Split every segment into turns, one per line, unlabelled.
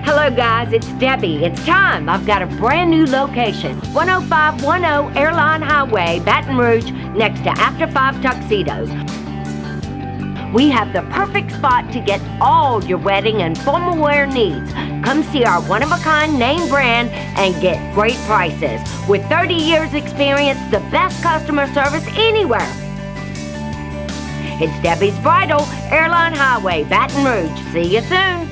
Hello guys, it's Debbie. It's time. I've got a brand new location. 10510 Airline Highway, Baton Rouge, next to After 5 Tuxedos. We have the perfect spot to get all your wedding and formal wear needs. Come see our one-of-a-kind name brand and get great prices. With 30 years experience, the best customer service anywhere. It's Debbie's Bridal, Airline Highway, Baton Rouge. See you soon.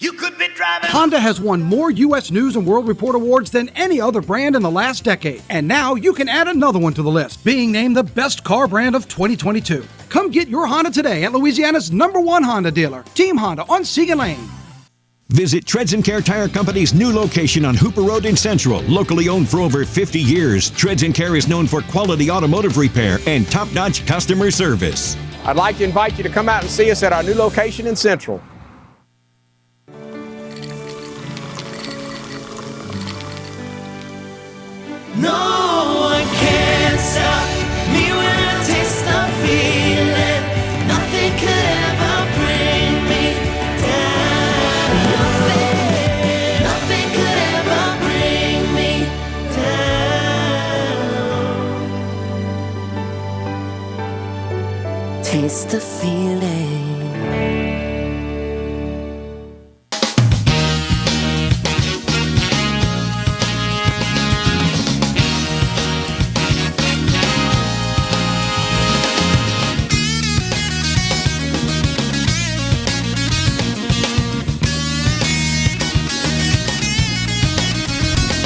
You could be driving.
Honda has won more U.S. News and World Report awards than any other brand in the last decade. And now you can add another one to the list, being named the best car brand of 2022. Come get your Honda today at Louisiana's #1 Honda dealer, Team Honda on Siegen Lane.
Visit Treads & Care Tire Company's new location on Hooper Road in Central. Locally owned for over 50 years, Treads & Care is known for quality automotive repair and top-notch customer service.
I'd like to invite you to come out and see us at our new location in Central.
No one can stop me when I taste the feeling. Nothing could ever bring me down. Nothing could ever bring me down. Taste the feeling.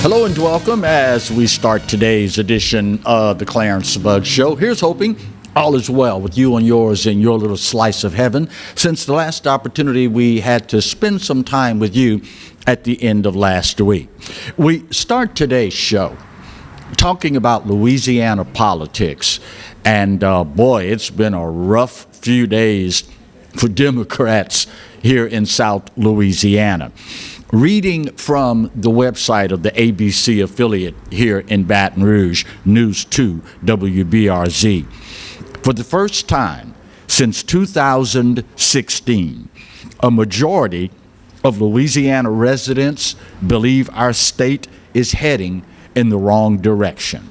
Hello and welcome as we start today's edition of the Clarence Bug Show. Here's hoping all is well with you and yours in your little slice of heaven. Since the last opportunity we had to spend some time with you at the end of last week. We start today's show talking about Louisiana politics. And boy, it's been a rough few days for Democrats here in South Louisiana. Reading from the website of the ABC affiliate here in Baton Rouge, News 2 WBRZ. For the first time since 2016, a majority of Louisiana residents believe our state is heading in the wrong direction.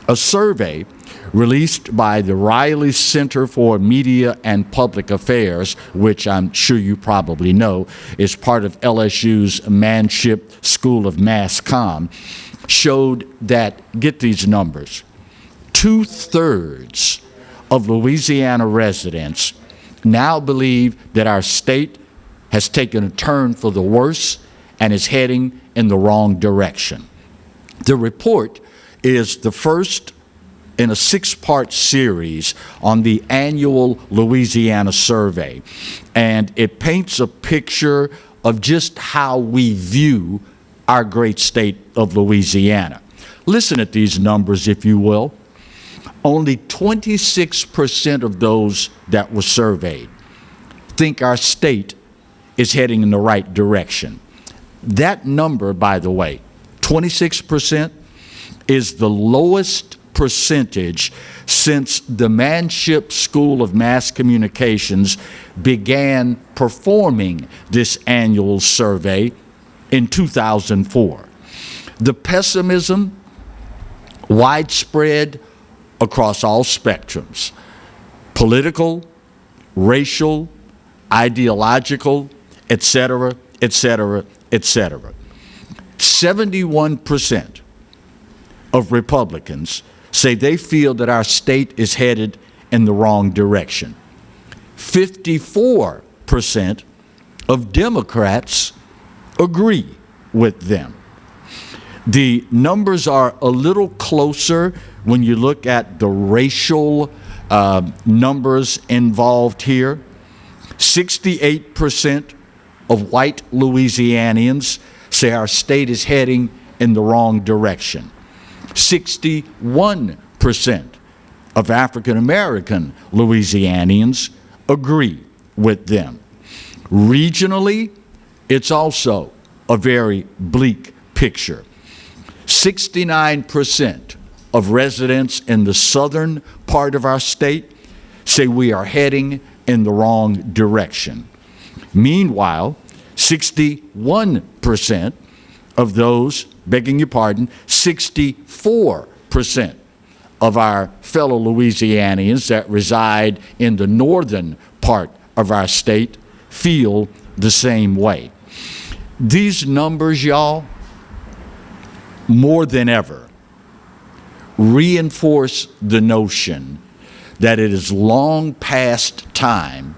A survey released by the Riley Center for Media and Public Affairs, which I'm sure you probably know is part of LSU's Manship School of Mass Comm, showed that, get these numbers, 2/3 of Louisiana residents now believe that our state has taken a turn for the worse and is heading in the wrong direction. The report is the first in a 6-part series on the annual Louisiana survey, and it paints a picture of just how we view our great state of Louisiana. Listen at these numbers, if you will. Only 26% of those that were surveyed think our state is heading in the right direction. That number, by the way, 26%, is the lowest percentage since the Manship School of Mass Communications began performing this annual survey in 2004. The pessimism widespread across all spectrums: political, racial, ideological, etc., etc., etc. 71% of Republicans say they feel that our state is headed in the wrong direction. 54% of Democrats agree with them. The numbers are a little closer when you look at the racial numbers involved here. 68% of white Louisianians say our state is heading in the wrong direction. 61% of African American Louisianians agree with them. Regionally, it's also a very bleak picture. 69% of residents in the southern part of our state say we are heading in the wrong direction. Meanwhile, 61% of those, begging your pardon, 64% of our fellow Louisianians that reside in the northern part of our state feel the same way. These numbers, y'all, more than ever, reinforce the notion that it is long past time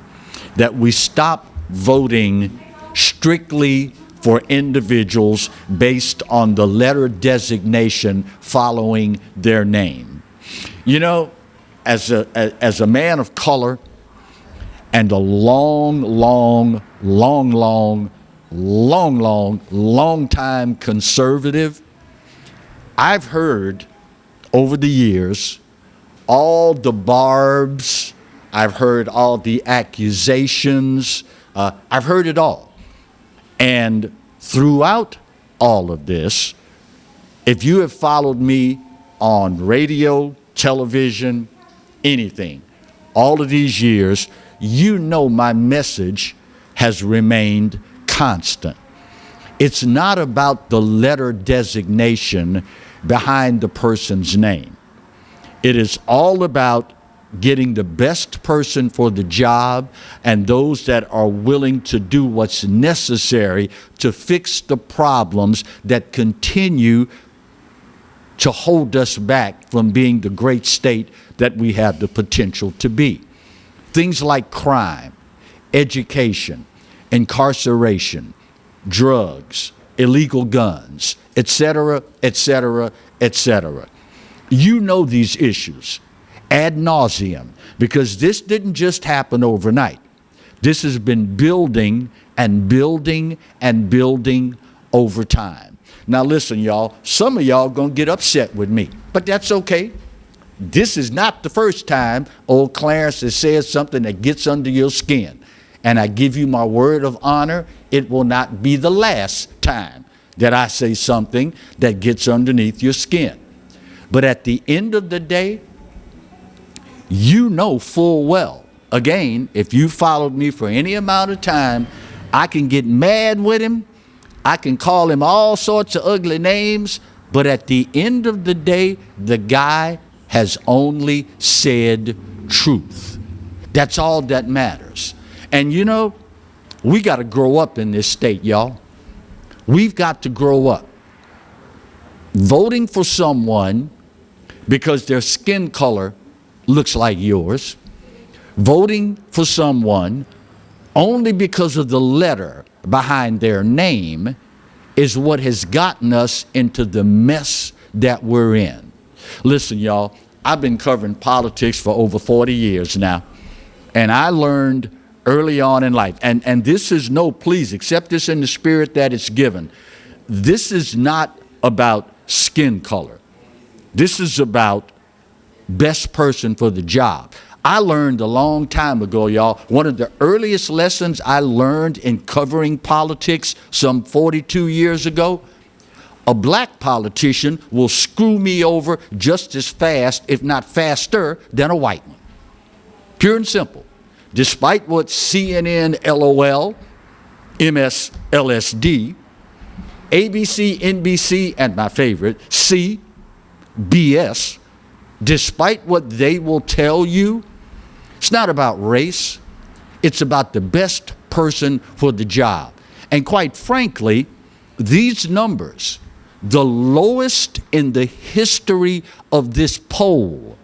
that we stop voting strictly for individuals based on the letter designation following their name. You know, as a man of color and a long time conservative, I've heard over the years all the barbs, I've heard all the accusations, I've heard it all. And throughout all of this, if you have followed me on radio, television, anything, all of these years, you know my message has remained constant. It's not about the letter designation behind the person's name. It is all about getting the best person for the job and those that are willing to do what's necessary to fix the problems that continue to hold us back from being the great state that we have the potential to be. Things like crime, education, incarceration, drugs, illegal guns, etc., etc., etc. You know these issues ad nauseum, because this didn't just happen overnight. This has been building and building and building over time. Now listen, y'all, some of y'all gonna get upset with me, but that's okay. This is not the first time old Clarence has said something that gets under your skin. And I give you my word of honor, it will not be the last time that I say something that gets underneath your skin. But at the end of the day, you know full well, again, if you followed me for any amount of time, I can get mad with him, I can call him all sorts of ugly names, but at the end of the day, the guy has only said truth. That's all that matters. And you know, we got to grow up in this state, y'all. We've got to grow up. Voting for someone because their skin color looks like yours, voting for someone only because of the letter behind their name is what has gotten us into the mess that we're in. Listen, y'all, I've been covering politics for over 40 years now, and I learned early on in life, and this is no, please accept this in the spirit that it's given. This is not about skin color. This is about best person for the job. I learned a long time ago, y'all, one of the earliest lessons I learned in covering politics some 42 years ago, a black politician will screw me over just as fast, if not faster, than a white one. Pure and simple. Despite what CNN, LOL, MS, LSD, ABC, NBC, and my favorite, CBS, despite what they will tell you, it's not about race. It's about the best person for the job. And quite frankly, these numbers, the lowest in the history of this poll,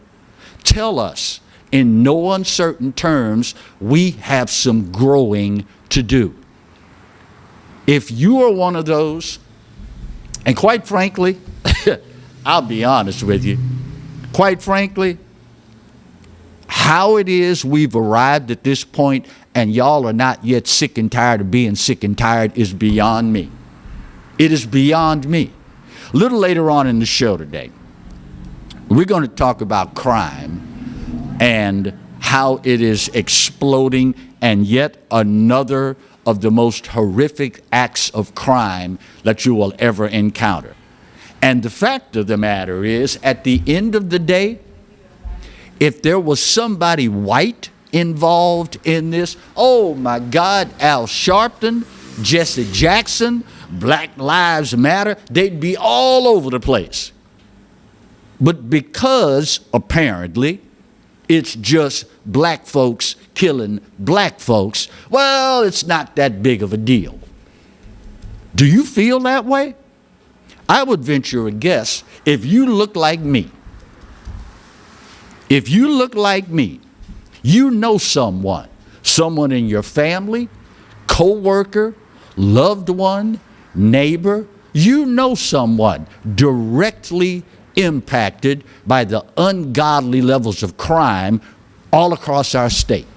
tell us in no uncertain terms we have some growing to do. If you are one of those, and quite frankly, I'll be honest with you, quite frankly, how it is we've arrived at this point and y'all are not yet sick and tired of being sick and tired is beyond me. It is beyond me. A little later on in the show today, we're going to talk about crime and how it is exploding, and yet another of the most horrific acts of crime that you will ever encounter. And the fact of the matter is, at the end of the day, if there was somebody white involved in this, oh my God, Al Sharpton, Jesse Jackson, Black Lives Matter, they'd be all over the place. But because apparently it's just black folks killing black folks, well, it's not that big of a deal. Do you feel that way? I would venture a guess, if you look like me, you know someone in your family, co-worker, loved one, neighbor, you know someone directly impacted by the ungodly levels of crime all across our state.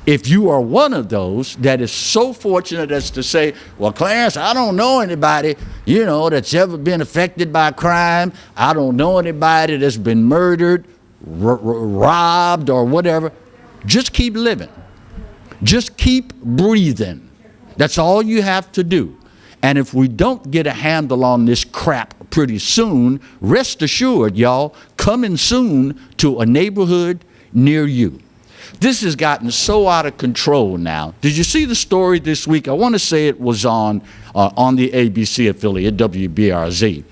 If you are one of those that is so fortunate as to say, well, Clarence, I don't know anybody, that's ever been affected by crime. I don't know anybody that's been murdered, robbed, or whatever. Just keep living. Just keep breathing. That's all you have to do. And if we don't get a handle on this crap pretty soon, rest assured, y'all, coming soon to a neighborhood near you. This has gotten so out of control now. Did you see the story this week? I want to say it was on the ABC affiliate, WBRZ.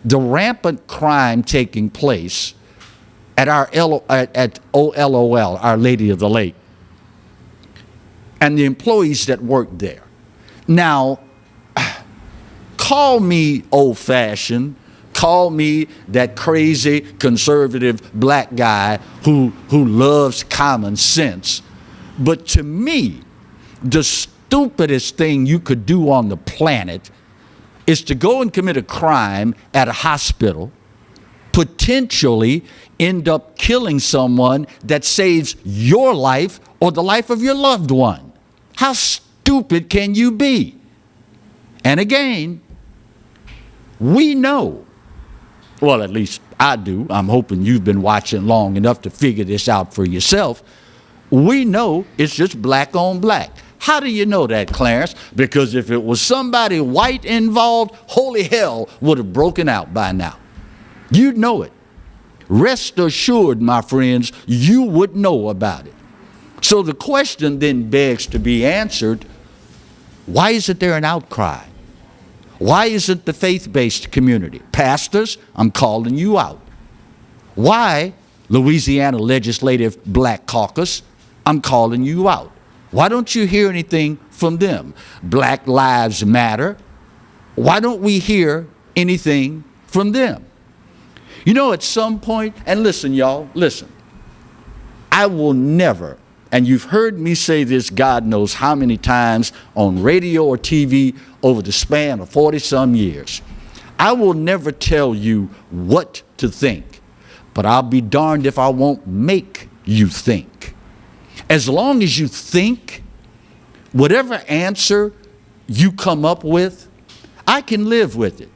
The rampant crime taking place at at OLOL, Our Lady of the Lake, and the employees that work there. Now, call me old-fashioned, call me that crazy conservative black guy who loves common sense, but to me, the stupidest thing you could do on the planet is to go and commit a crime at a hospital, potentially end up killing someone that saves your life or the life of your loved one. How stupid can you be? And again, we know, well, at least I do. I'm hoping you've been watching long enough to figure this out for yourself. We know it's just black on black. How do you know that, Clarence? Because if it was somebody white involved, holy hell would have broken out by now. You'd know it. Rest assured, my friends, you would know about it. So the question then begs to be answered, why isn't there an outcry? Why isn't the faith-based community? Pastors, I'm calling you out. Why, Louisiana Legislative Black Caucus, I'm calling you out. Why don't you hear anything from them? Black Lives Matter, why don't we hear anything from them? At some point, and listen, y'all, listen, I will never, and you've heard me say this God knows how many times on radio or TV over the span of 40-some years, I will never tell you what to think, but I'll be darned if I won't make you think. As long as you think, whatever answer you come up with, I can live with it.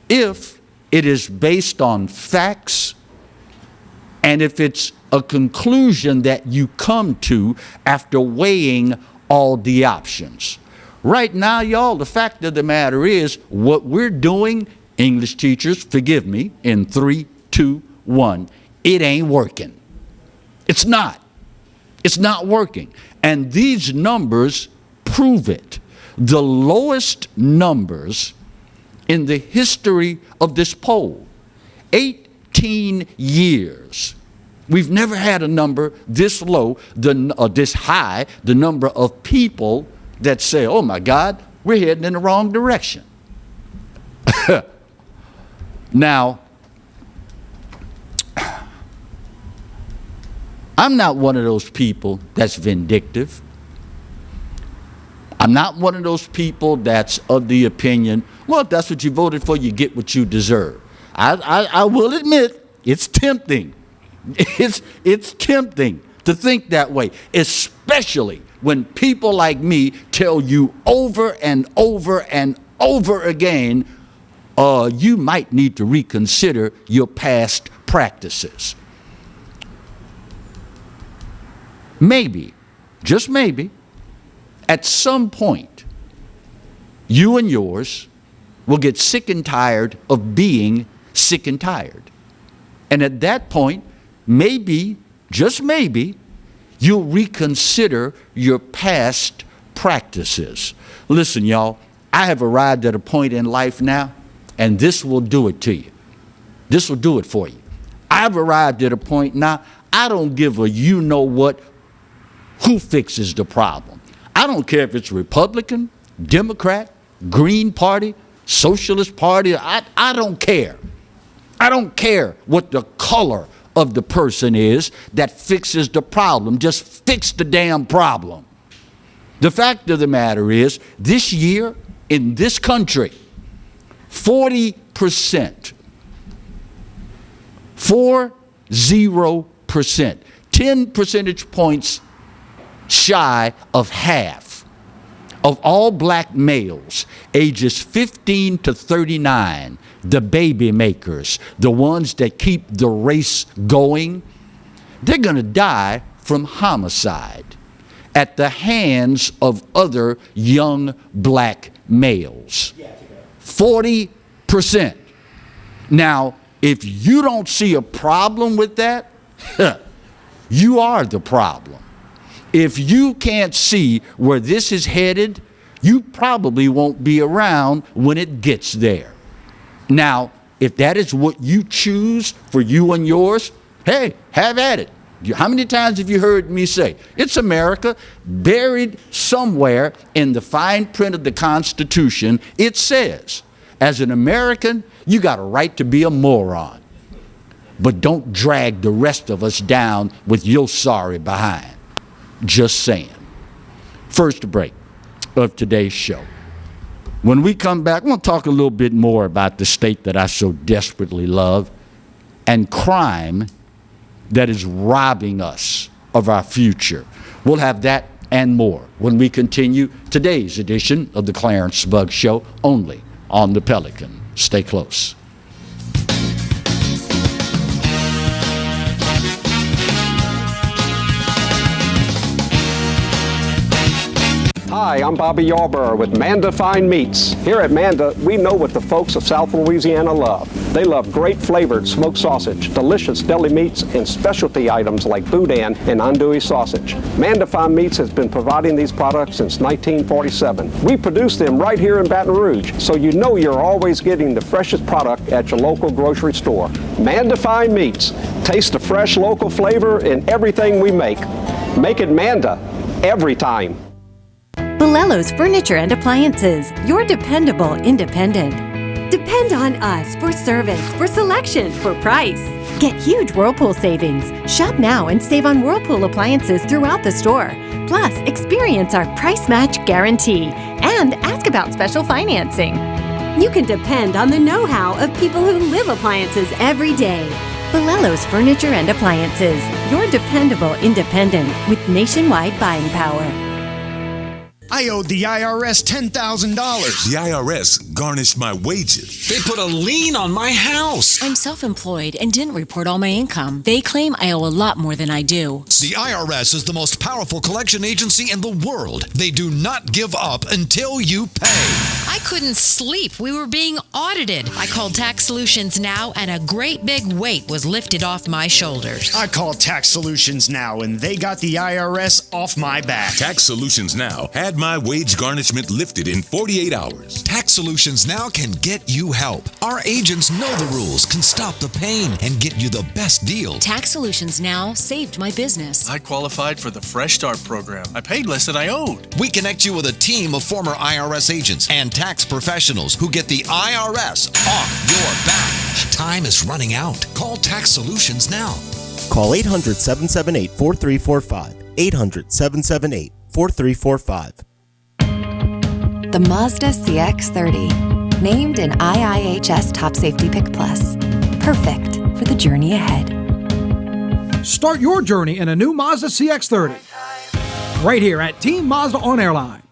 If it is based on facts, and if it's a conclusion that you come to after weighing all the options. Right now, y'all, the fact of the matter is, what we're doing, English teachers, forgive me, in 3, 2, 1, it ain't working. It's not. It's not working. And these numbers prove it. The lowest numbers in the history of this poll, 18 years. We've never had a number this low, this high, the number of people that say, oh my God, we're heading in the wrong direction. Now, I'm not one of those people that's vindictive. I'm not one of those people that's of the opinion, well, if that's what you voted for, you get what you deserve. I will admit, it's tempting. It's tempting to think that way, especially when people like me tell you over and over and over again, you might need to reconsider your past practices. Maybe, just maybe, at some point, you and yours will get sick and tired of being sick and tired. And at that point, maybe, just maybe, you'll reconsider your past practices. Listen, y'all, I have arrived at a point in life now, and this will do it to you. This will do it for you. I've arrived at a point now, I don't give a you-know-what who fixes the problem. I don't care if it's Republican, Democrat, Green Party, Socialist Party, I don't care. I don't care what the color of the person is that fixes the problem. Just fix the damn problem. The fact of the matter is, this year in this country, 40%, 40%, 10 percentage points shy of half of all black males ages 15 to 39, the baby makers, the ones that keep the race going, they're going to die from homicide at the hands of other young black males. 40%. Now, if you don't see a problem with that, you are the problem. If you can't see where this is headed, you probably won't be around when it gets there. Now, if that is what you choose for you and yours, hey, have at it. How many times have you heard me say, it's America? Buried somewhere in the fine print of the Constitution, it says, as an American, you got a right to be a moron. But don't drag the rest of us down with your sorry behind. Just saying. First break of today's show. When we come back, I'm going to talk a little bit more about the state that I so desperately love and crime that is robbing us of our future. We'll have that and more when we continue today's edition of the Clarence Bugg Show, only on the Pelican. Stay close.
Hi, I'm Bobby Yarborough with Manda Fine Meats. Here at Manda, we know what the folks of South Louisiana love. They love great flavored smoked sausage, delicious deli meats, and specialty items like boudin and andouille sausage. Manda Fine Meats has been providing these products since 1947. We produce them right here in Baton Rouge, so you know you're always getting the freshest product at your local grocery store. Manda Fine Meats. Taste the fresh local flavor in everything we make. Make it Manda every time.
Bolello's Furniture and Appliances, your dependable independent. Depend on us for service, for selection, for price. Get huge Whirlpool savings. Shop now and save on Whirlpool appliances throughout the store. Plus, experience our price match guarantee and ask about special financing.
You can depend on the know-how of people who live appliances every day.
Bolello's Furniture and Appliances, your dependable independent with nationwide buying power.
I owed the IRS $10,000.
The IRS garnished my wages.
They put a lien on my house.
I'm self-employed and didn't report all my income. They claim I owe a lot more than I do.
The IRS is the most powerful collection agency in the world. They do not give up until you pay.
I couldn't sleep. We were being audited. I called Tax Solutions Now, and a great big weight was lifted off my shoulders.
I called Tax Solutions Now, and they got the IRS off my back.
Tax Solutions Now had my wage garnishment lifted in 48 hours.
Tax Solutions Now can get you help. Our agents know the rules, can stop the pain, and get you the best deal.
Tax Solutions Now saved my business.
I qualified for the Fresh Start program. I paid less than I owed.
We connect you with a team of former IRS agents and tax professionals who get the IRS off your back. Time is running out. Call Tax Solutions now.
Call 800-778-4345. 800-778-4345.
The Mazda CX-30, named an IIHS Top Safety Pick Plus. Perfect for the journey ahead.
Start your journey in a new Mazda CX-30. right here at Team Mazda on Airline.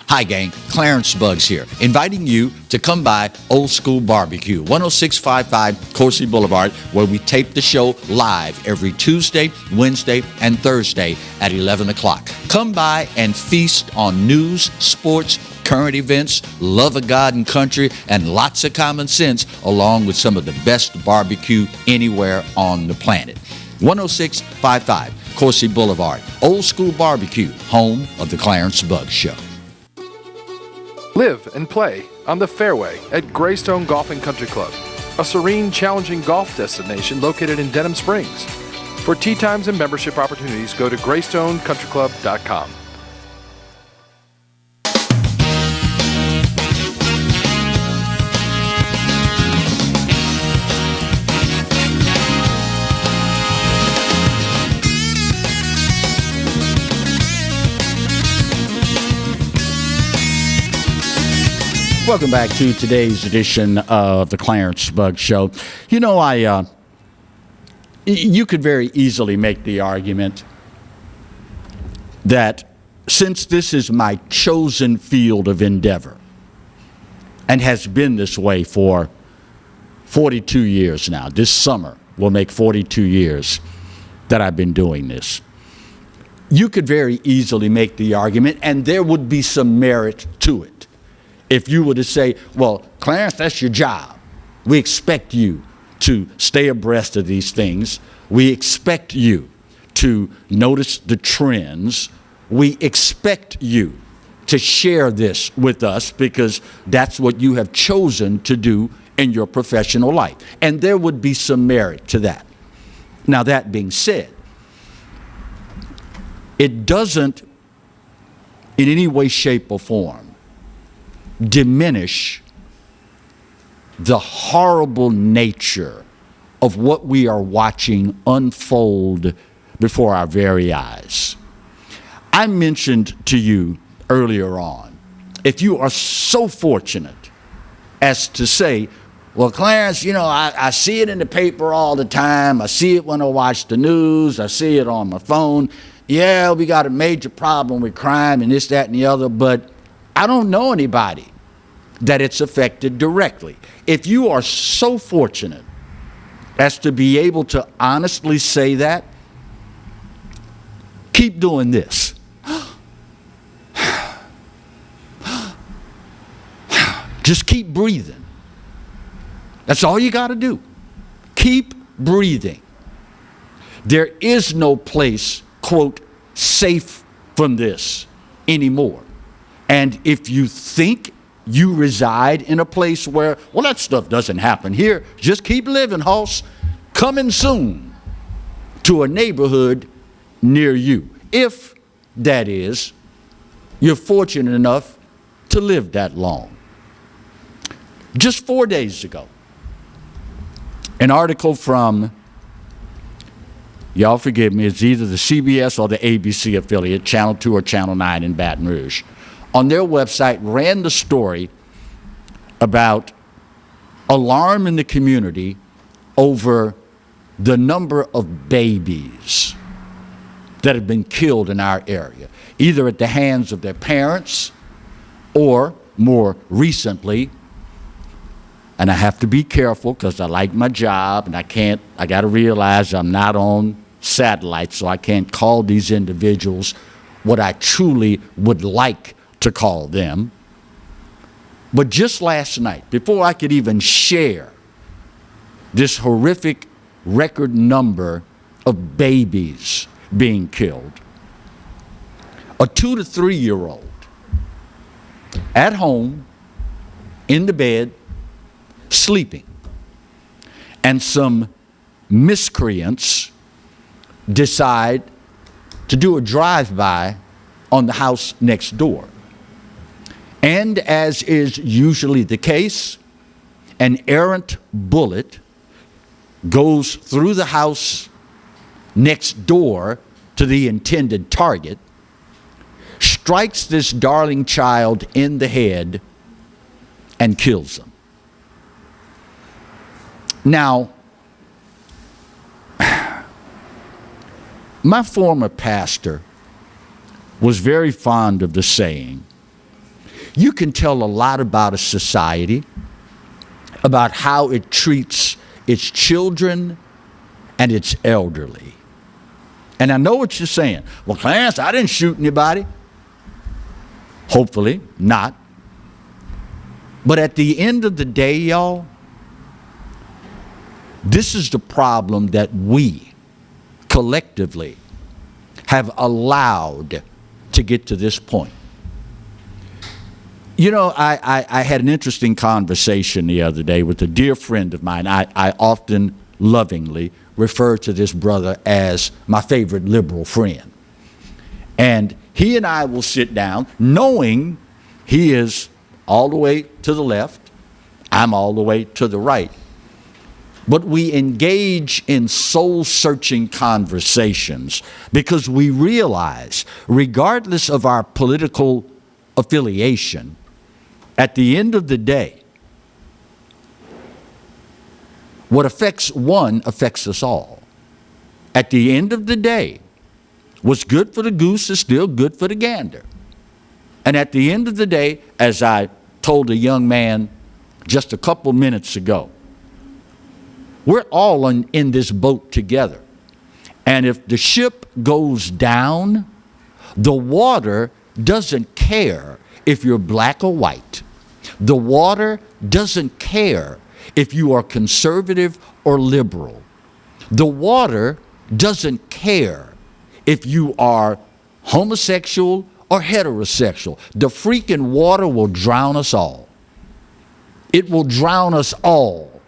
Hi, gang. Clarence Bugs here, inviting you to come by Old School Barbecue, 10655 Coursey Boulevard, where we tape the show live every Tuesday, Wednesday, and Thursday at 11 o'clock. Come by and feast on news, sports, current events, love of God and country, and lots of common sense, along with some of the best barbecue anywhere on the planet. 10655 Coursey Boulevard, Old School Barbecue, home of the Clarence Bugs Show.
Live and play on the fairway at Greystone Golf and Country Club, a serene, challenging golf destination located in Denham Springs. For tee times and membership opportunities, go to GreystoneCountryClub.com.
Welcome back to today's edition of the Clarence Bugs Show. You know, you could very easily make the argument that since this is my chosen field of endeavor and has been this way for 42 years now, this summer will make 42 years that I've been doing this. You could very easily make the argument, and there would be some merit to it, if you were to say, well, Clarence, that's your job. We expect you to stay abreast of these things. We expect you to notice the trends. We expect you to share this with us because that's what you have chosen to do in your professional life. And there would be some merit to that. Now, that being said, it doesn't in any way, shape, or form diminish the horrible nature of what we are watching unfold before our very eyes. I mentioned to you earlier on, if you are so fortunate as to say, well, Clarence, you know, I see it in the paper all the time. I see it when I watch the news. I see it on my phone. Yeah, we got a major problem with crime and this, that, and the other, but I don't know anybody that it's affected directly. If you are so fortunate as to be able to honestly say that, keep doing this. Just keep breathing. That's all you got to do. Keep breathing. There is no place, quote, safe from this anymore. And if you think you reside in a place where, well, that stuff doesn't happen here, just keep living, hoss. Coming soon to a neighborhood near you, if, that is, you're fortunate enough to live that long. Just 4 days ago, an article from, y'all forgive me, it's either the CBS or the ABC affiliate, Channel 2 or Channel 9 in Baton Rouge, on their website ran the story about alarm in the community over the number of babies that have been killed in our area, either at the hands of their parents or more recently, and I have to be careful because I like my job and I got to realize I'm not on satellite, so I can't call these individuals what I truly would like to call them. But just last night, before I could even share this horrific record number of babies being killed, a 2 to 3 year old at home in the bed sleeping, and some miscreants decide to do a drive-by on the house next door. And as is usually the case, an errant bullet goes through the house next door to the intended target, strikes this darling child in the head, and kills them. Now, my former pastor was very fond of the saying, you can tell a lot about a society, about how it treats its children and its elderly. And I know what you're saying. Well, Clarence, I didn't shoot anybody. Hopefully not. But at the end of the day, y'all, this is the problem that we collectively have allowed to get to this point. You know, I had an interesting conversation the other day with a dear friend of mine. I often lovingly refer to this brother as my favorite liberal friend. And he and I will sit down knowing he is all the way to the left, I'm all the way to the right. But we engage in soul-searching conversations because we realize, regardless of our political affiliation, at the end of the day, what affects one affects us all. At the end of the day, what's good for the goose is still good for the gander. And at the end of the day, as I told a young man just a couple minutes ago, we're all in this boat together. And if the ship goes down, the water doesn't care if you're black or white. The water doesn't care if you are conservative or liberal. The water doesn't care if you are homosexual or heterosexual. The freaking water will drown us all. It will drown us all.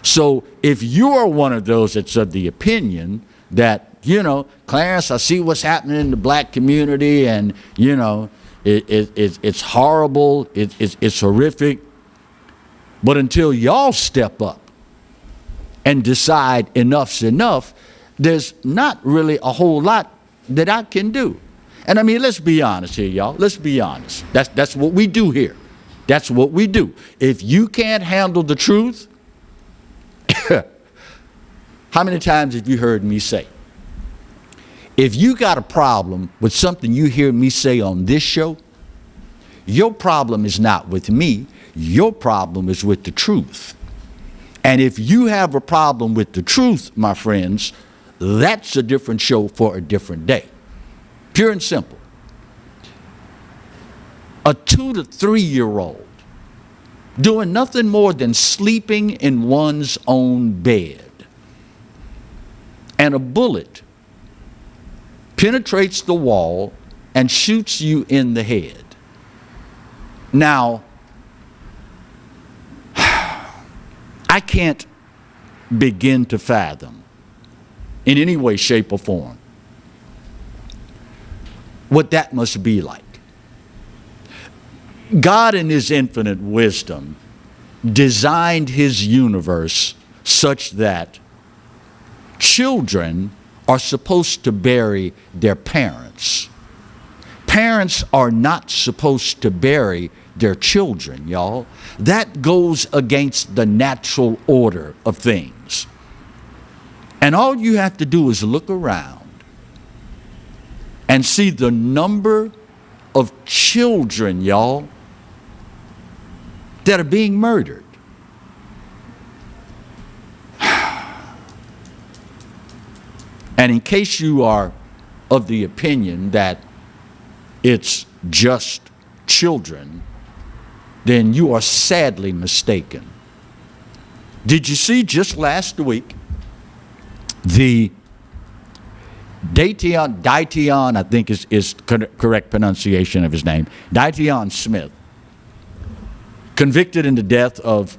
So if you are one of those that's of the opinion that, you know, Clarence, I see what's happening in the black community and, you know, it's horrible, it's horrific, but until y'all step up and decide enough's enough, there's not really a whole lot that I can do. And I mean, let's be honest here, y'all. Let's be honest. That's what we do here. That's what we do. If you can't handle the truth, how many times have you heard me say, if you got a problem with something you hear me say on this show, your problem is not with me, your problem is with the truth. And if you have a problem with the truth, my friends, that's a different show for a different day. Pure and simple. A 2 to 3 year old doing nothing more than sleeping in one's own bed, and a bullet penetrates the wall and shoots you in the head. Now, I can't begin to fathom in any way, shape, or form what that must be like. God in his infinite wisdom designed his universe such that children are supposed to bury their parents. Parents are not supposed to bury their children, y'all. That goes against the natural order of things. And all you have to do is look around and see the number of children, y'all, that are being murdered. And in case you are of the opinion that it's just children, then you are sadly mistaken. Did you see just last week the Daitian, I think is correct pronunciation of his name, Daitian Smith, convicted in the death of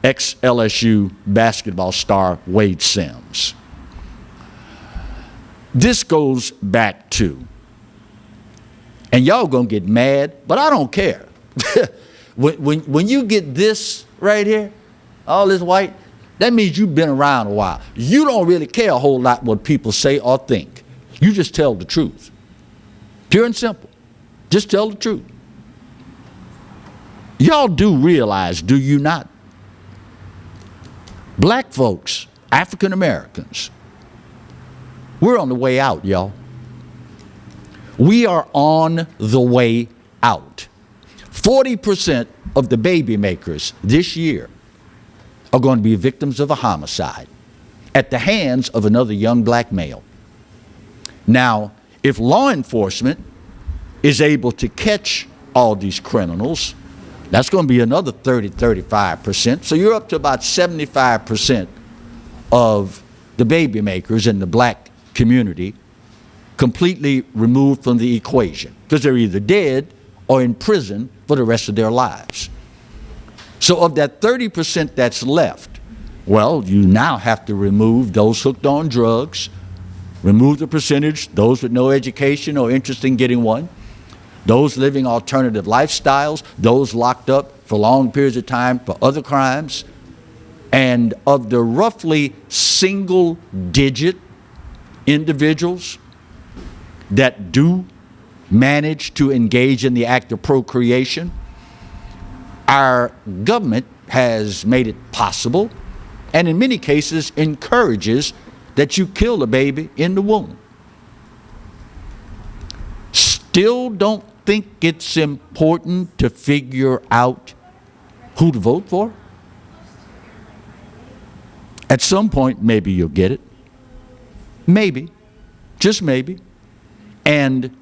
ex-LSU basketball star Wade Sims. This goes back to, and y'all gonna get mad, but I don't care. when you get this right here, all this white, that means you've been around a while. You don't really care a whole lot what people say or think. You just tell the truth. Pure and simple. Just tell the truth. Y'all do realize, do you not? Black folks, African Americans, we're on the way out, y'all. We are on the way out. 40% of the baby makers this year are going to be victims of a homicide at the hands of another young black male. Now, if law enforcement is able to catch all these criminals, that's going to be another 35%. So you're up to about 75% of the baby makers in the black community completely removed from the equation because they're either dead or in prison for the rest of their lives. So of that 30% that's left, well, you now have to remove those hooked on drugs, remove the percentage, those with no education or interest in getting one, those living alternative lifestyles, those locked up for long periods of time for other crimes. And of the roughly single-digit individuals that do manage to engage in the act of procreation, our government has made it possible, and in many cases encourages, that you kill a baby in the womb. Still don't think it's important to figure out who to vote for? At some point, maybe you'll get it. Maybe. Just maybe. And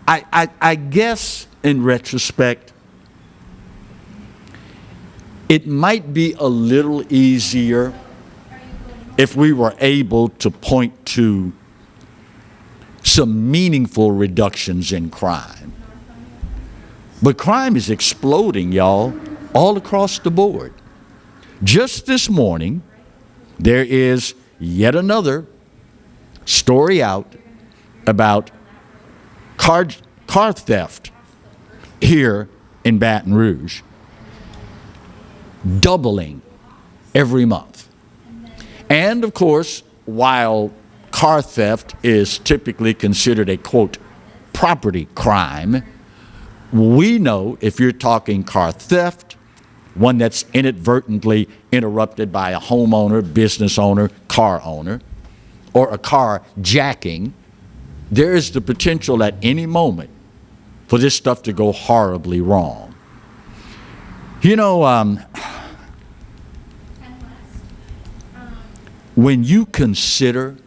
I guess in retrospect, it might be a little easier if we were able to point to some meaningful reductions in crime. But crime is exploding, y'all, all across the board. Just this morning, there is yet another story out about car theft here in Baton Rouge, doubling every month. And of course, while car theft is typically considered a, quote, property crime, we know if you're talking car theft, one that's inadvertently interrupted by a homeowner, business owner, car owner, or a car jacking, there is the potential at any moment for this stuff to go horribly wrong. You know, when you consider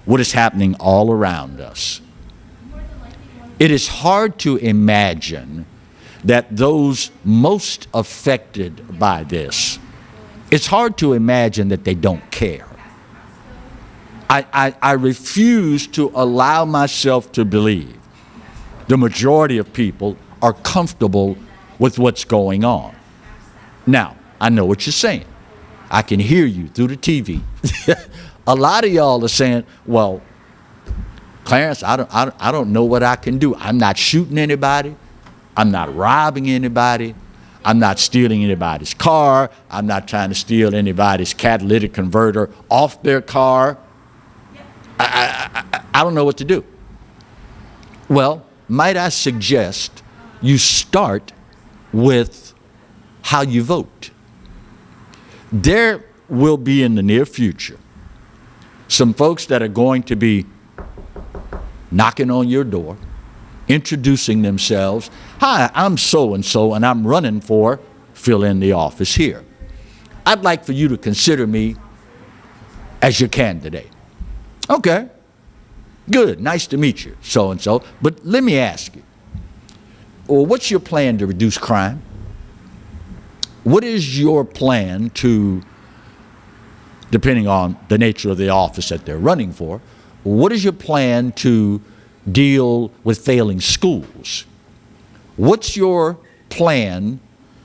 what is happening all around us, it is hard to imagine that those most affected by this, it's hard to imagine that they don't care. I refuse to allow myself to believe the majority of people are comfortable with what's going on. Now, I know what you're saying. I can hear you through the TV. A lot of y'all are saying, well, Clarence, I don't know what I can do. I'm not shooting anybody. I'm not robbing anybody. I'm not stealing anybody's car. I'm not trying to steal anybody's catalytic converter off their car. I don't know what to do. Well, might I suggest you start with how you vote. There will be in the near future some folks that are going to be knocking on your door, introducing themselves. Hi, I'm so-and-so, and I'm running for fill in the office here. I'd like for you to consider me as your candidate. Okay, good, nice to meet you, so-and-so. But let me ask you, well, what's your plan to reduce crime? What is your plan to, depending on the nature of the office that they're running for, what is your plan to deal with failing schools? What's your plan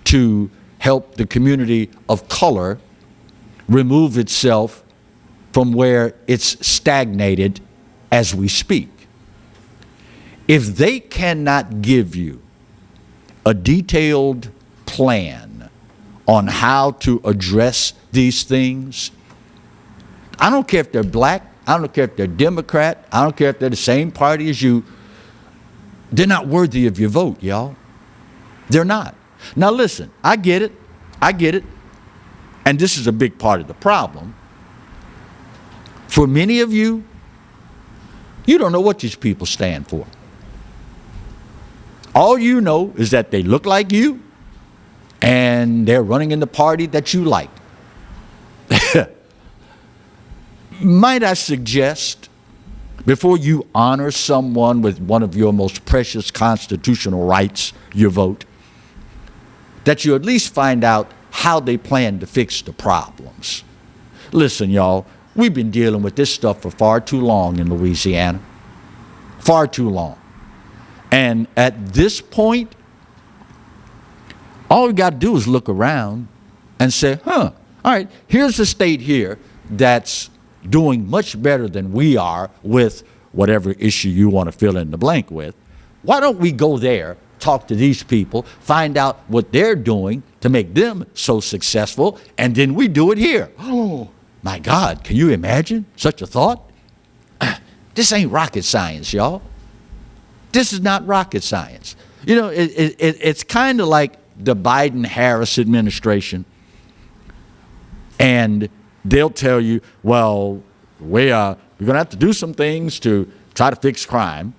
to help the community of color remove itself from where it's stagnated as we speak? If they cannot give you a detailed plan on how to address these things, I don't care if they're black, I don't care if they're Democrat, I don't care if they're the same party as you, they're not worthy of your vote, y'all. They're not. Now listen, I get it, and this is a big part of the problem. For many of you, You don't know what these people stand for. All you know is that they look like you and they're running in the party that you like. Might I suggest, before you honor someone with one of your most precious constitutional rights, your vote, that you at least find out how they plan to fix the problems. Listen, y'all, we've been dealing with this stuff for far too long in Louisiana. Far too long. And at this point, all we got to do is look around and say, all right, here's a state here that's doing much better than we are with whatever issue you want to fill in the blank with. Why don't we go there, talk to these people, find out what they're doing to make them so successful, and then we do it here. Oh, my God, can you imagine such a thought? This ain't rocket science, y'all. This is not rocket science. You know, it's kind of like the Biden-Harris administration, and they'll tell you, well, we're going to have to do some things to try to fix crime,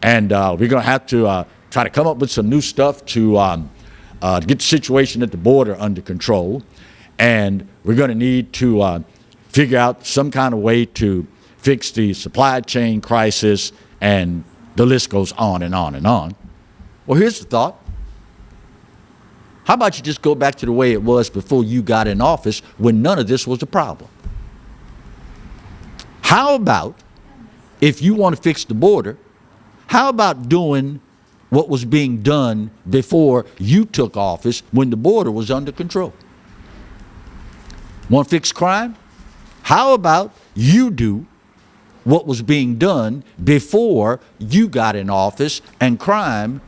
and we're going to have to try to come up with some new stuff to get the situation at the border under control, and we're going to need to figure out some kind of way to fix the supply chain crisis, and the list goes on and on and on. Well, here's the thought. How about you just go back to the way it was before you got in office when none of this was a problem? How about, if you want to fix the border, how about doing what was being done before you took office when the border was under control? Want to fix crime? How about you do what was being done before you got in office and crime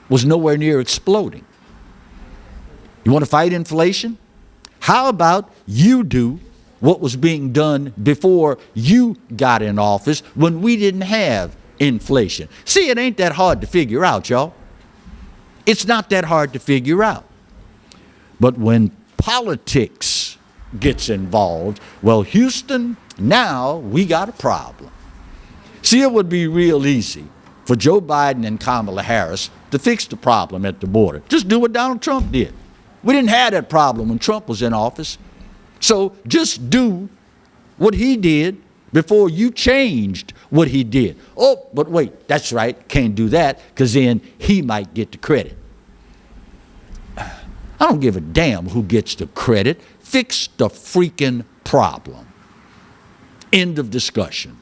was nowhere near exploding? You want to fight inflation? How about you do what was being done before you got in office when we didn't have inflation? See, it ain't that hard to figure out, y'all. It's not that hard to figure out. But when politics gets involved, well, Houston, now we got a problem. See, it would be real easy for Joe Biden and Kamala Harris to fix the problem at the border. Just do what Donald Trump did. We didn't have that problem when Trump was in office. So just do what he did before you changed what he did. Oh, but wait, that's right, can't do that because then he might get the credit. I don't give a damn who gets the credit. Fix the freaking problem. End of discussion.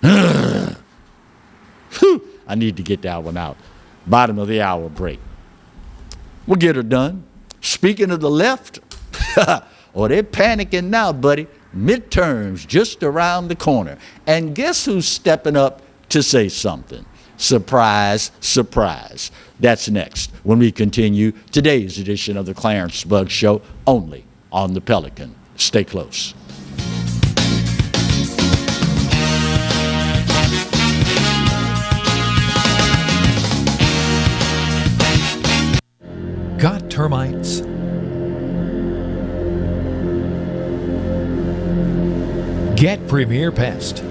I need to get that one out. Bottom of the hour break. We'll get her done. Speaking of the left, oh, they're panicking now, buddy. Midterms just around the corner. And guess who's stepping up to say something? Surprise, surprise. That's next when we continue today's edition of the Clarence Bugg Show, only on the Pelican. Stay close.
Got termites? Get Premier Pest.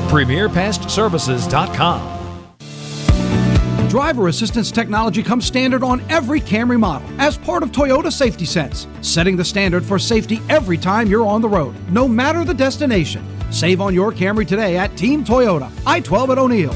PremierPestServices.com.
Driver assistance technology comes standard on every Camry model as part of Toyota Safety Sense, setting the standard for safety every time you're on the road, no matter the destination. Save on your Camry today at Team Toyota, I-12 at O'Neill.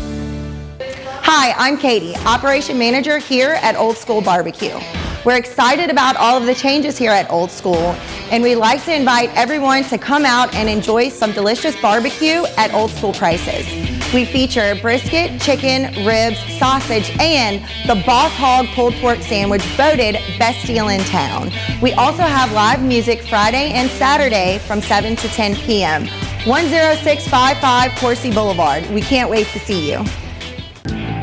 Hi, I'm Katie, Operation Manager here at Old School Barbecue. We're excited about all of the changes here at Old School, and we'd like to invite everyone to come out and enjoy some delicious barbecue at Old School prices. We feature brisket, chicken, ribs, sausage, and the Boss Hog pulled pork sandwich voted best deal in town. We also have live music Friday and Saturday from 7 to 10 p.m. 10655 Coursey Boulevard. We can't wait to see you.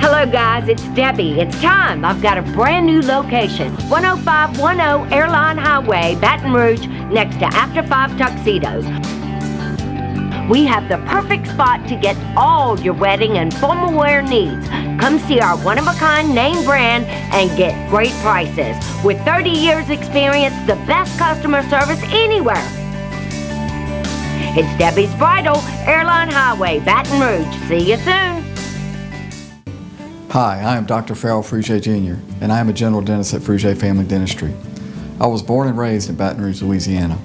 Hello guys, it's Debbie. It's time. I've got a brand new location. 10510 Airline Highway, Baton Rouge, next to After 5 Tuxedos. We have the perfect spot to get all your wedding and formal wear needs. Come see our one-of-a-kind name brand and get great prices. With 30 years experience, the best customer service anywhere. It's Debbie's Bridal, Airline Highway, Baton Rouge. See you soon.
Hi, I am Dr. Farrell Frugier Jr., and I am a general dentist at Frugier Family Dentistry. I was born and raised in Baton Rouge, Louisiana.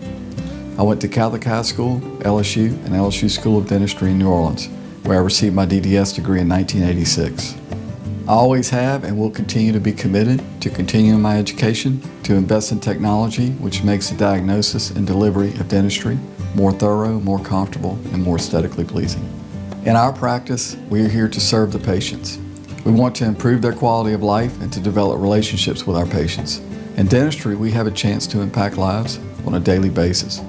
I went to Catholic High School, LSU, and LSU School of Dentistry in New Orleans, where I received my DDS degree in 1986. I always have and will continue to be committed to continuing my education, to invest in technology which makes the diagnosis and delivery of dentistry more thorough, more comfortable, and more aesthetically pleasing. In our practice, we are here to serve the patients. We want to improve their quality of life and to develop relationships with our patients. In dentistry, we have a chance to impact lives on a daily basis,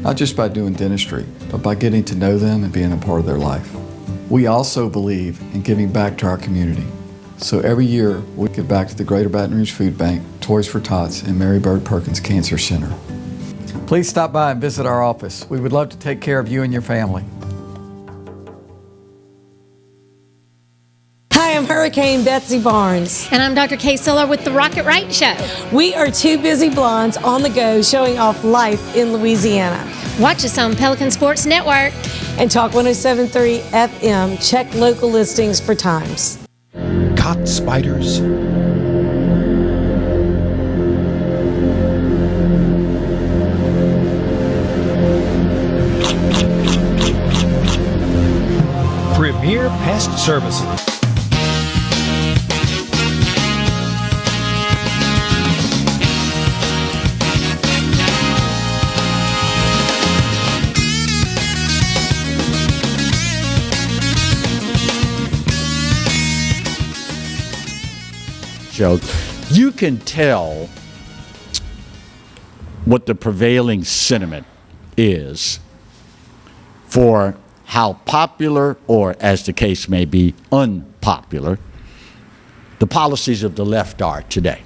not just by doing dentistry, but by getting to know them and being a part of their life. We also believe in giving back to our community. So every year, we give back to the Greater Baton Rouge Food Bank, Toys for Tots, and Mary Bird Perkins Cancer Center. Please stop by and visit our office. We would love to take care of you and your family.
Hi, I'm Hurricane Betsy Barnes.
And I'm Dr. Kay Siller with The Rocket Right Show.
We are two busy blondes on the go showing off life in Louisiana.
Watch us on Pelican Sports Network.
And Talk 107.3 FM. Check local listings for times.
Caught spiders. Premier Pest Services.
Joke. You can tell what the prevailing sentiment is for how popular, or as the case may be, unpopular, the policies of the left are today.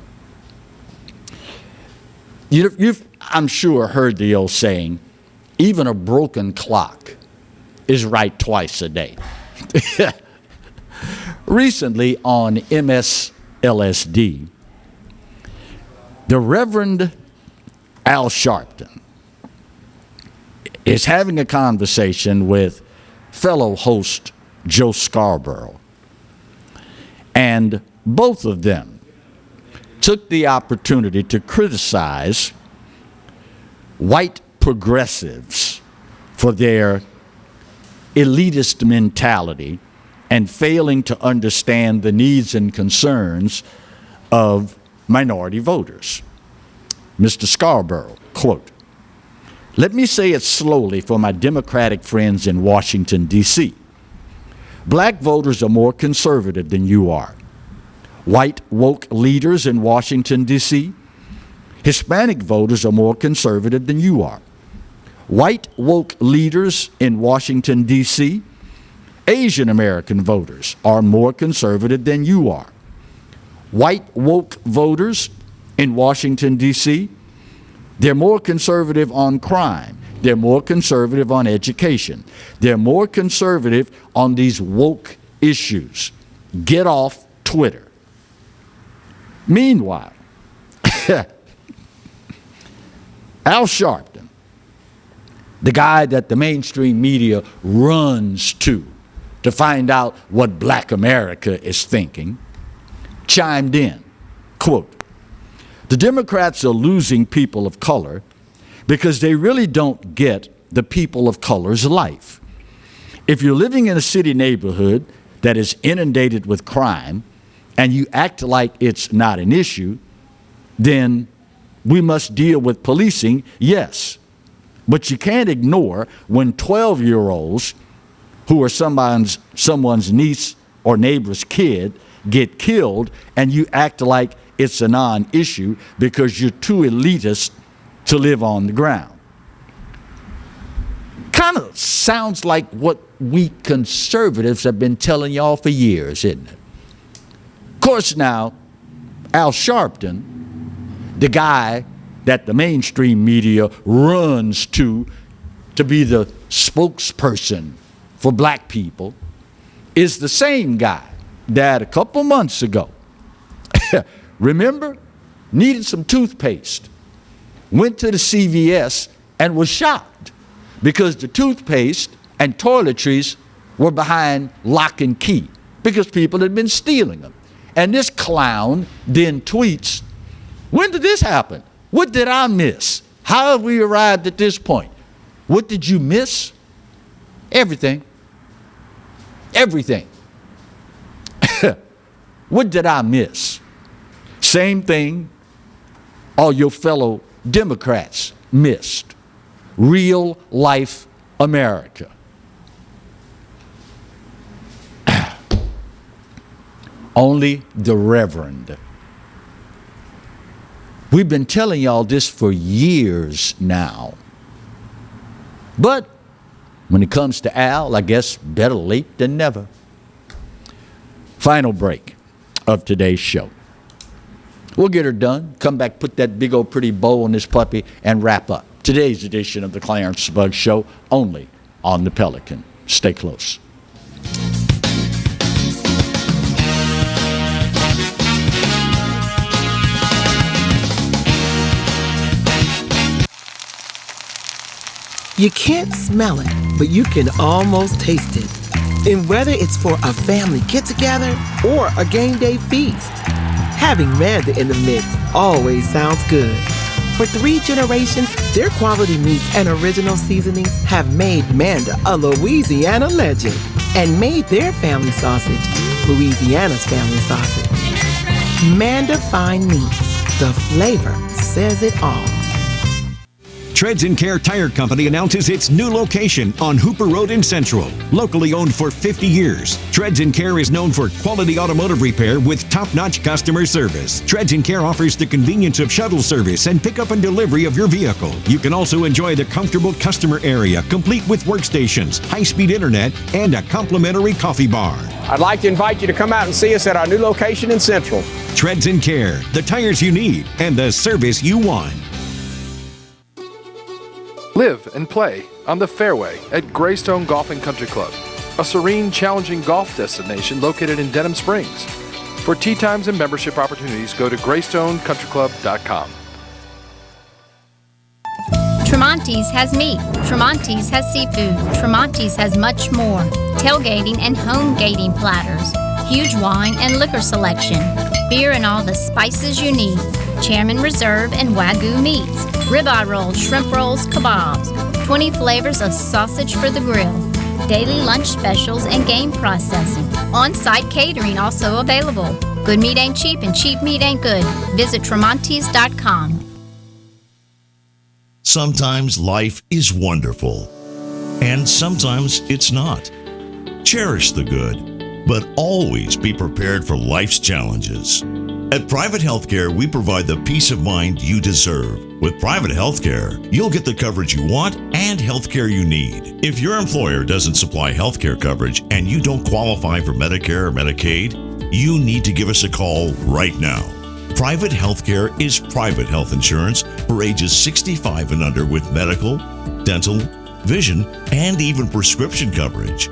You've, I'm sure, heard the old saying, even a broken clock is right twice a day. Recently on MSLSD, the Reverend Al Sharpton is having a conversation with fellow host Joe Scarborough. And both of them took the opportunity to criticize white progressives for their elitist mentality and failing to understand the needs and concerns of minority voters. Mr. Scarborough, quote, "Let me say it slowly for my Democratic friends in Washington, D.C. Black voters are more conservative than you are. White woke leaders in Washington, D.C., Hispanic voters are more conservative than you are. White woke leaders in Washington, D.C., Asian American voters are more conservative than you are. White woke voters in Washington, D.C., they're more conservative on crime. They're more conservative on education. They're more conservative on these woke issues. Get off Twitter." Meanwhile, Al Sharpton, the guy that the mainstream media runs to find out what Black America is thinking, chimed in, quote, "The Democrats are losing people of color because they really don't get the people of color's life. If you're living in a city neighborhood that is inundated with crime and you act like it's not an issue, then we must deal with policing, yes. But you can't ignore when 12-year-olds who are someone's niece or neighbor's kid get killed and you act like it's a non-issue because you're too elitist to live on the ground." Kind of sounds like what we conservatives have been telling y'all for years, isn't it? Of course now, Al Sharpton, the guy that the mainstream media runs to be the spokesperson for black people, is the same guy that a couple months ago, remember, needed some toothpaste, went to the CVS and was shocked because the toothpaste and toiletries were behind lock and key because people had been stealing them. And this clown then tweets, when did this happen? What did I miss? How have we arrived at this point? What did you miss? Everything. Everything. What did I miss? Same thing all your fellow Democrats missed. Real life America. Only the Reverend. We've been telling y'all this for years now. But when it comes to Al, I guess better late than never. Final break of today's show. We'll get her done, come back, put that big old pretty bow on this puppy, and wrap up today's edition of the Clarence Bugg Show, only on the Pelican. Stay close.
You can't smell it, but you can almost taste it. And whether it's for a family get-together or a game day feast, having Manda in the mix always sounds good. For 3 generations, their quality meats and original seasonings have made Manda a Louisiana legend and made their family sausage Louisiana's family sausage. Manda Fine Meats. The flavor says it all.
Treads & Care Tire Company announces its new location on Hooper Road in Central. Locally owned for 50 years, Treads & Care is known for quality automotive repair with top-notch customer service. Treads & Care offers the convenience of shuttle service and pickup and delivery of your vehicle. You can also enjoy the comfortable customer area, complete with workstations, high-speed internet, and a complimentary coffee bar.
I'd like to invite you to come out and see us at our new location in Central.
Treads & Care, the tires you need and the service you want.
Live and play on the fairway at Greystone Golf and Country Club, a serene, challenging golf destination located in Denham Springs. For tee times and membership opportunities, go to GreystoneCountryClub.com.
Tremonti's has meat. Tremonti's has seafood. Tremonti's has much more. Tailgating and home gating platters. Huge wine and liquor selection. Beer and all the spices you need. Chairman Reserve and Wagyu meats. Ribeye rolls, shrimp rolls, kebabs. 20 flavors of sausage for the grill. Daily lunch specials and game processing. On-site catering also available. Good meat ain't cheap and cheap meat ain't good. Visit Tremonti's.com.
Sometimes life is wonderful, and sometimes it's not. Cherish the good, but always be prepared for life's challenges. At Private Healthcare, we provide the peace of mind you deserve. With Private Healthcare, you'll get the coverage you want and healthcare you need. If your employer doesn't supply healthcare coverage and you don't qualify for Medicare or Medicaid, you need to give us a call right now. Private Healthcare is private health insurance for ages 65 and under with medical, dental, vision, and even prescription coverage.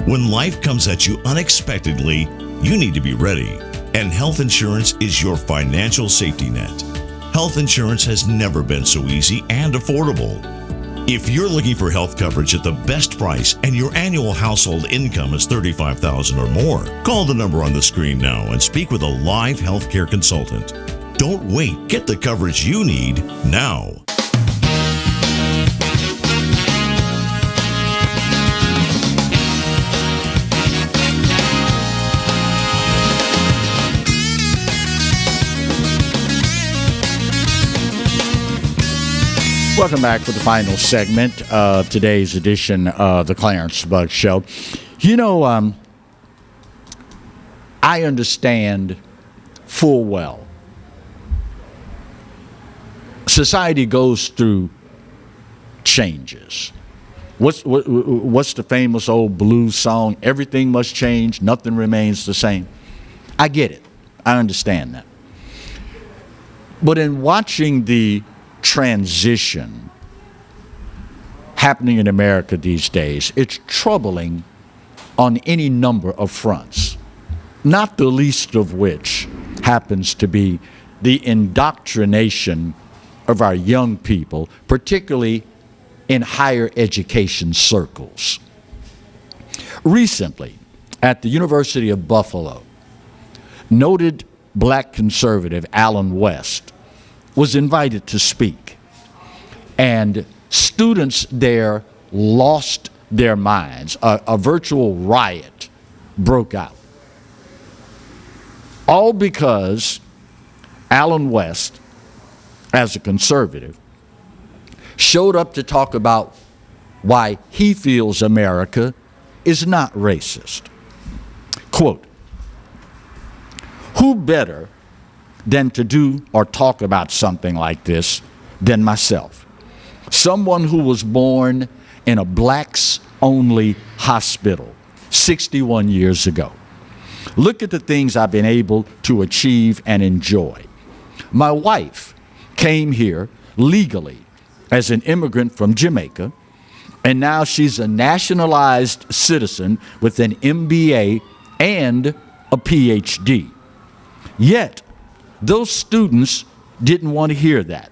When life comes at you unexpectedly, you need to be ready. And health insurance is your financial safety net. Health insurance has never been so easy and affordable. If you're looking for health coverage at the best price and your annual household income is $35,000 or more, call the number on the screen now and speak with a live healthcare consultant. Don't wait. Get the coverage you need now.
Welcome back for the final segment of today's edition of the Clarence Bugg Show. You know, I understand full well. Society goes through changes. What's the famous old blues song? Everything must change, nothing remains the same. I get it. I understand that. But in watching the transition happening in America these days, it's troubling on any number of fronts, not the least of which happens to be the indoctrination of our young people, particularly in higher education circles. Recently, at the University of Buffalo, noted black conservative Alan West was invited to speak, and students there lost their minds. A virtual riot broke out, all because Alan West, as a conservative, showed up to talk about why he feels America is not racist. Quote, "Who better than to do or talk about something like this than myself? Someone who was born in a blacks-only hospital 61 years ago. Look at the things I've been able to achieve and enjoy. My wife came here legally as an immigrant from Jamaica, and now she's a nationalized citizen with an MBA and a PhD. Yet, those students didn't want to hear that.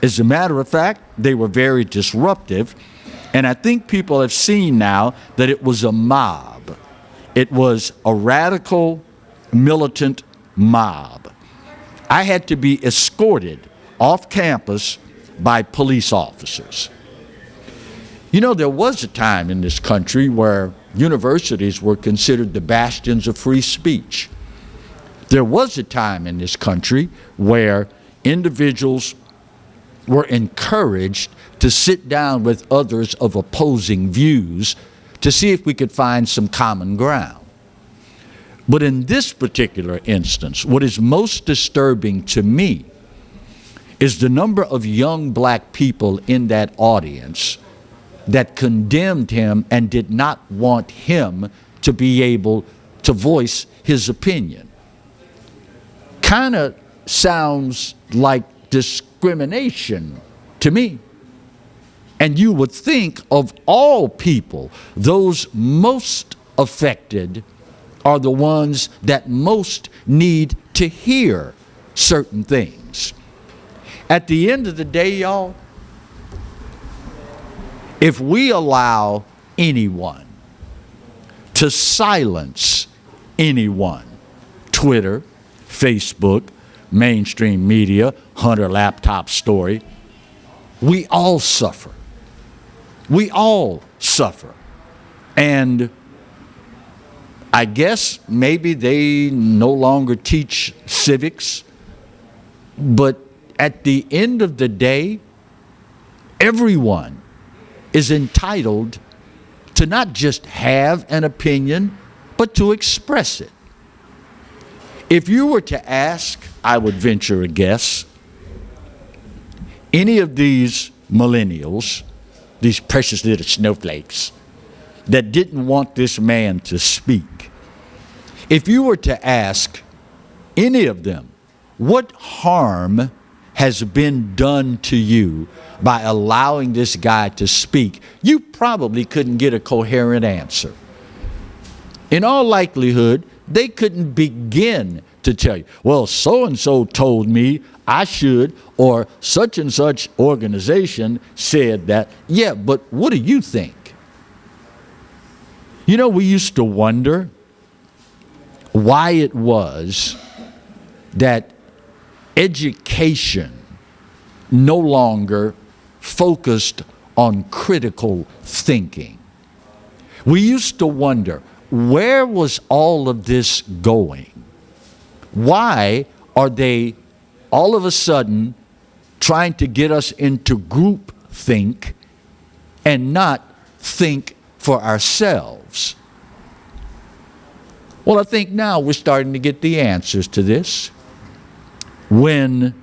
As a matter of fact, they were very disruptive, and I think people have seen now that it was a mob. It was a radical, militant mob. I had to be escorted off campus by police officers. You know, there was a time in this country where universities were considered the bastions of free speech. There was a time in this country where individuals were encouraged to sit down with others of opposing views to see if we could find some common ground. But in this particular instance, what is most disturbing to me is the number of young black people in that audience that condemned him and did not want him to be able to voice his opinion. Kind of sounds like discrimination to me. And you would think of all people, those most affected are the ones that most need to hear certain things. At the end of the day, y'all, if we allow anyone to silence anyone, Twitter, Facebook, mainstream media, Hunter laptop story, we all suffer. We all suffer. And I guess maybe they no longer teach civics, but at the end of the day, everyone is entitled to not just have an opinion, but to express it. If you were to ask, I would venture a guess, any of these millennials, these precious little snowflakes that didn't want this man to speak, if you were to ask any of them, what harm has been done to you by allowing this guy to speak, you probably couldn't get a coherent answer. In all likelihood, they couldn't begin to tell you, well, so-and-so told me I should, or such and such organization said that. Yeah, but what do you think? You know, we used to wonder why it was that education no longer focused on critical thinking. We used to wonder, where was all of this going? Why are they all of a sudden trying to get us into group think and not think for ourselves? Well, I think now we're starting to get the answers to this. When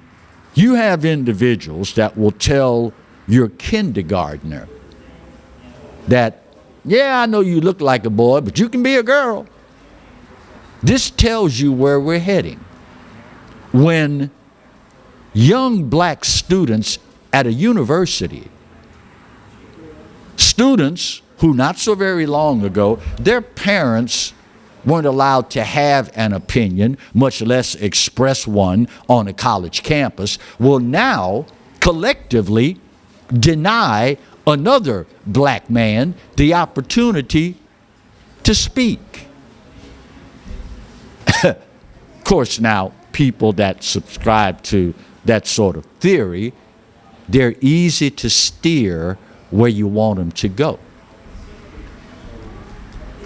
you have individuals that will tell your kindergartner that, yeah, I know you look like a boy, but you can be a girl. This tells you where we're heading. When young black students at a university, students who not so very long ago, their parents weren't allowed to have an opinion, much less express one on a college campus, will now collectively deny another black man the opportunity to speak. Of course, now, people that subscribe to that sort of theory, they're easy to steer where you want them to go.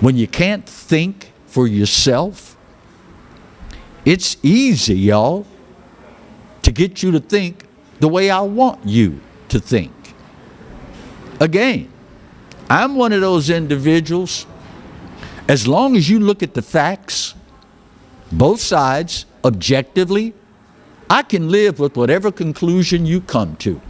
When you can't think for yourself, it's easy, y'all, to get you to think the way I want you to think. Again, I'm one of those individuals, as long as you look at the facts, both sides, objectively, I can live with whatever conclusion you come to.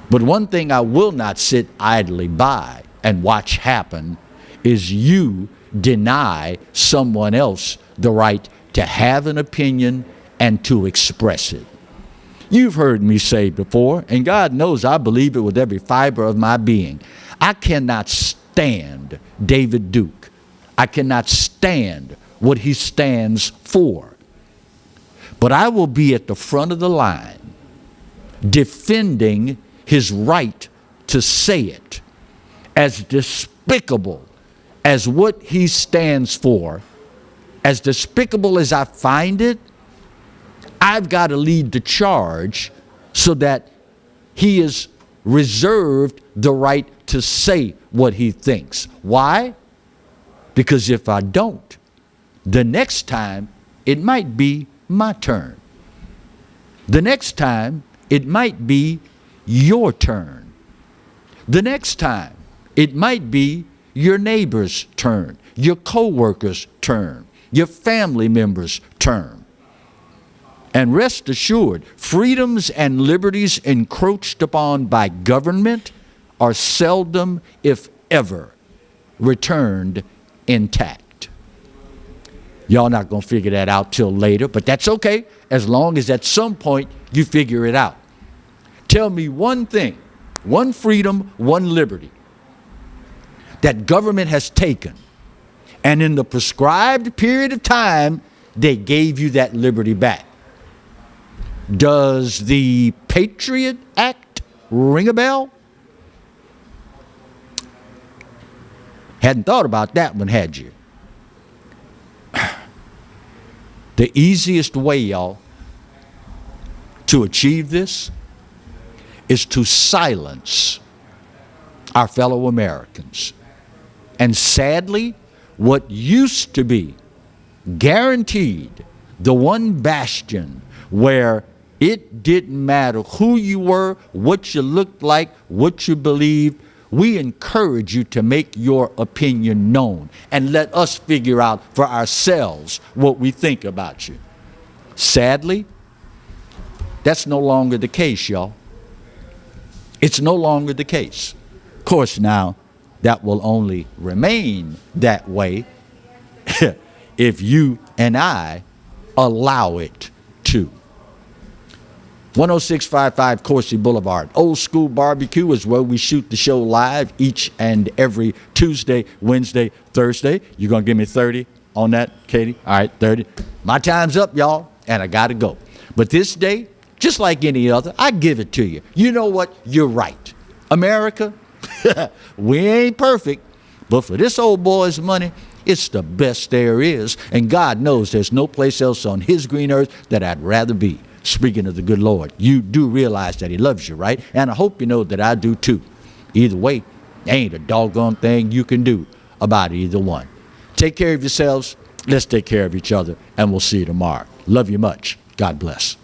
But one thing I will not sit idly by and watch happen is you deny someone else the right to have an opinion and to express it. You've heard me say before, and God knows I believe it with every fiber of my being, I cannot stand David Duke. I cannot stand what he stands for. But I will be at the front of the line defending his right to say it, as despicable as what he stands for, as despicable as I find it. I've got to lead the charge so that he is reserved the right to say what he thinks. Why? Because if I don't, the next time it might be my turn. The next time it might be your turn. The next time it might be your neighbor's turn, your co-worker's turn, your family member's turn. And rest assured, freedoms and liberties encroached upon by government are seldom, if ever, returned intact. Y'all not going to figure that out till later, but that's okay, as long as at some point you figure it out. Tell me one thing, one freedom, one liberty that government has taken, and in the prescribed period of time, they gave you that liberty back. Does the Patriot Act ring a bell? Hadn't thought about that one, had you? The easiest way, y'all, to achieve this is to silence our fellow Americans. And sadly, what used to be guaranteed the one bastion where it didn't matter who you were, what you looked like, what you believed, we encourage you to make your opinion known and let us figure out for ourselves what we think about you. Sadly, that's no longer the case, y'all. It's no longer the case. Of course, now, that will only remain that way if you and I allow it to. 10655 Coursey Boulevard. Old School Barbecue is where we shoot the show live each and every Tuesday, Wednesday, Thursday. You gonna give me 30 on that, Katie? All right, 30. My time's up, y'all, and I gotta go. But this day, just like any other, I give it to you. You know what? You're right. America, we ain't perfect, but for this old boy's money, it's the best there is. And God knows there's no place else on his green earth that I'd rather be. Speaking of the good Lord, you do realize that he loves you, right? And I hope you know that I do too. Either way, there ain't a doggone thing you can do about either one. Take care of yourselves. Let's take care of each other, and we'll see you tomorrow. Love you much. God bless.